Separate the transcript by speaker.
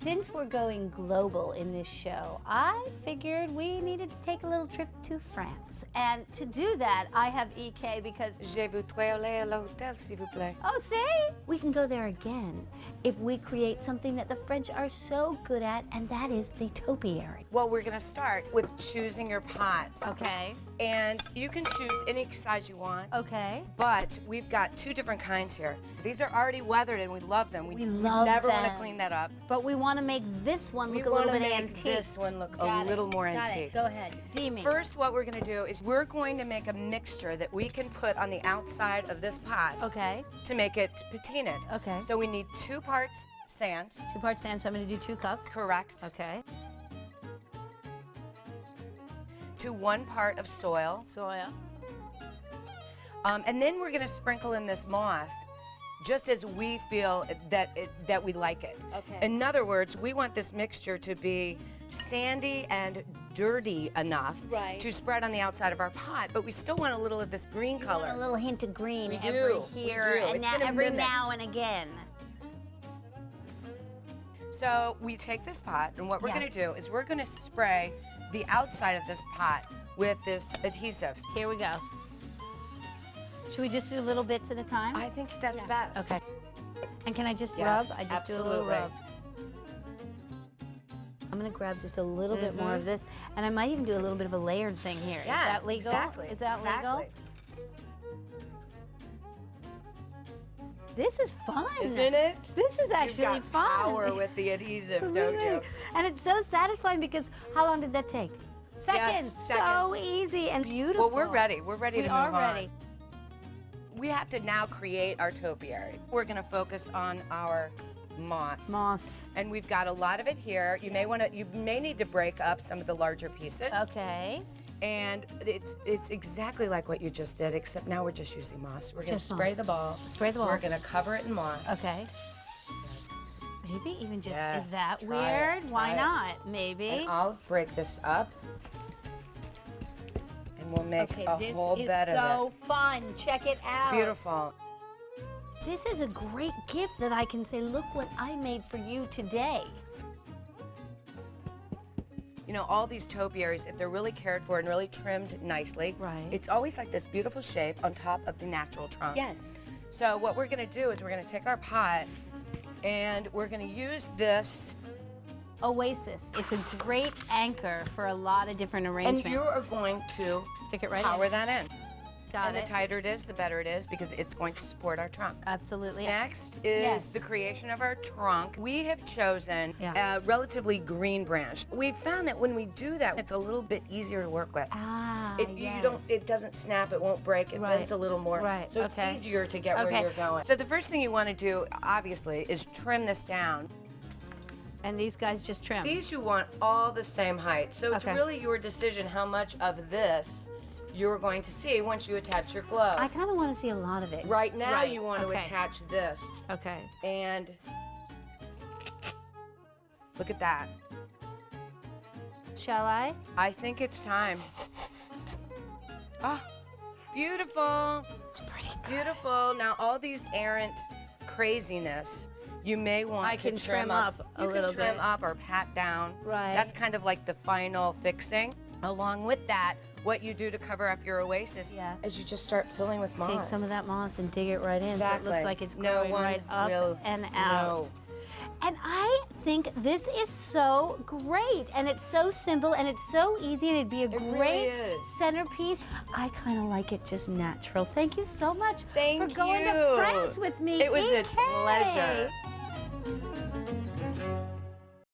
Speaker 1: Since we're going global in this show, I figured we needed to take a little trip to France. And to do that, I have EK because...
Speaker 2: Je voudrais aller à l'hôtel, s'il vous plaît.
Speaker 1: Oh, see? We can go there again if we create something that the French are so good at, and that is the topiary.
Speaker 2: Well, we're gonna start with choosing your pots.
Speaker 1: Okay.
Speaker 2: And you can choose any size you want.
Speaker 1: Okay.
Speaker 2: But we've got two different kinds here. These are already weathered and we love them. We
Speaker 1: love
Speaker 2: never
Speaker 1: them.
Speaker 2: want to clean that up.
Speaker 1: But we want to make this one look a
Speaker 2: We
Speaker 1: little
Speaker 2: want
Speaker 1: bit
Speaker 2: to make
Speaker 1: antique.
Speaker 2: this one look a little more antique.
Speaker 1: Go ahead. Deemy.
Speaker 2: First, what we're gonna do is we're going to make a mixture that we can put on the outside of this pot.
Speaker 1: Okay.
Speaker 2: To make it patinaed.
Speaker 1: Okay.
Speaker 2: So we need 2 parts sand.
Speaker 1: 2 parts sand, so I'm going to do 2 cups.
Speaker 2: Correct.
Speaker 1: Okay.
Speaker 2: To 1 part of soil.
Speaker 1: Soil.
Speaker 2: And then we're going to sprinkle in this moss just as we feel that we like it.
Speaker 1: Okay.
Speaker 2: In other words, we want this mixture to be sandy and dirty enough to spread on the outside of our pot, but we still want a little of this green color.
Speaker 1: A little hint of green
Speaker 2: We
Speaker 1: every
Speaker 2: do.
Speaker 1: here and every now and again.
Speaker 2: So we take this pot, and what we're going to do is we're going to spray the outside of this pot with this adhesive.
Speaker 1: Here we go. Should we just do little bits at a time?
Speaker 2: I think that's best.
Speaker 1: Okay. And can I just
Speaker 2: Yes,
Speaker 1: rub? I just do a little
Speaker 2: absolutely.
Speaker 1: rub. I'm going to grab just a little bit more of this, and I might even do a little bit of a layered thing here.
Speaker 2: Yeah,
Speaker 1: Is that legal?
Speaker 2: Exactly.
Speaker 1: Is that legal?
Speaker 2: Exactly.
Speaker 1: This is fun.
Speaker 2: Isn't it?
Speaker 1: This is actually
Speaker 2: You've got
Speaker 1: fun.
Speaker 2: power with the adhesive,
Speaker 1: Absolutely.
Speaker 2: don't you?
Speaker 1: And it's so satisfying because how long did that take? Seconds. So
Speaker 2: seconds.
Speaker 1: easy and beautiful.
Speaker 2: Well, we're ready. We're ready to move on.
Speaker 1: We are ready.
Speaker 2: We have to now create our topiary. We're going to focus on our moss.
Speaker 1: Moss.
Speaker 2: And we've got a lot of it here. You may need to break up some of the larger pieces.
Speaker 1: Okay.
Speaker 2: And it's exactly like what you just did, except now we're just using moss. We're going to
Speaker 1: Just
Speaker 2: spray
Speaker 1: moss.
Speaker 2: the ball.
Speaker 1: Spray the ball.
Speaker 2: We're going to cover it in moss.
Speaker 1: Okay. Maybe even just,
Speaker 2: Yes,
Speaker 1: is that
Speaker 2: try
Speaker 1: weird?
Speaker 2: it,
Speaker 1: Why
Speaker 2: try it.
Speaker 1: not? Maybe.
Speaker 2: And I'll break this up. And we'll make a whole bed of it.
Speaker 1: This is so fun. Check it out.
Speaker 2: It's beautiful.
Speaker 1: This is a great gift that I can say, look what I made for you today.
Speaker 2: You know, all these topiaries, if they're really cared for and really trimmed nicely, it's always like this beautiful shape on top of the natural trunk.
Speaker 1: Yes.
Speaker 2: So what we're going to do is we're going to take our pot and we're going to use this
Speaker 1: Oasis. It's a great anchor for a lot of different arrangements.
Speaker 2: and you are going to
Speaker 1: stick it right
Speaker 2: power
Speaker 1: in.
Speaker 2: that in.
Speaker 1: Got
Speaker 2: and
Speaker 1: it.
Speaker 2: the tighter it is, the better it is because it's going to support our trunk.
Speaker 1: Absolutely.
Speaker 2: Next is the creation of our trunk. We have chosen a relatively green branch. We've found that when we do that, it's a little bit easier to work with.
Speaker 1: Ah,
Speaker 2: It doesn't snap, it won't break, it bends a little more.
Speaker 1: Right,
Speaker 2: So it's easier to get where you're going. So the first thing you want to do, obviously, is trim this down.
Speaker 1: And these guys just trim.
Speaker 2: These you want all the same height. So it's really your decision how much of this you're going to see once you attach your glove.
Speaker 1: I kind of want to see a lot of it.
Speaker 2: Right now you want to attach this.
Speaker 1: Okay.
Speaker 2: And look at that.
Speaker 1: Shall I?
Speaker 2: I think it's time. Ah, beautiful.
Speaker 1: It's pretty good.
Speaker 2: Beautiful. Now all these errant craziness, you may want to trim up a little bit. You can trim up or pat down.
Speaker 1: Right.
Speaker 2: That's kind of like the final fixing. Along with that, what you do to cover up your oasis is you just start filling with moss.
Speaker 1: Take some of that moss and dig it right in so it looks like it's growing right up and out. And I think this is so great, and it's so simple, and it's so easy, and it'd be a great centerpiece. I kind of like it just natural. Thank you so much for going to France with me.
Speaker 2: It was a pleasure.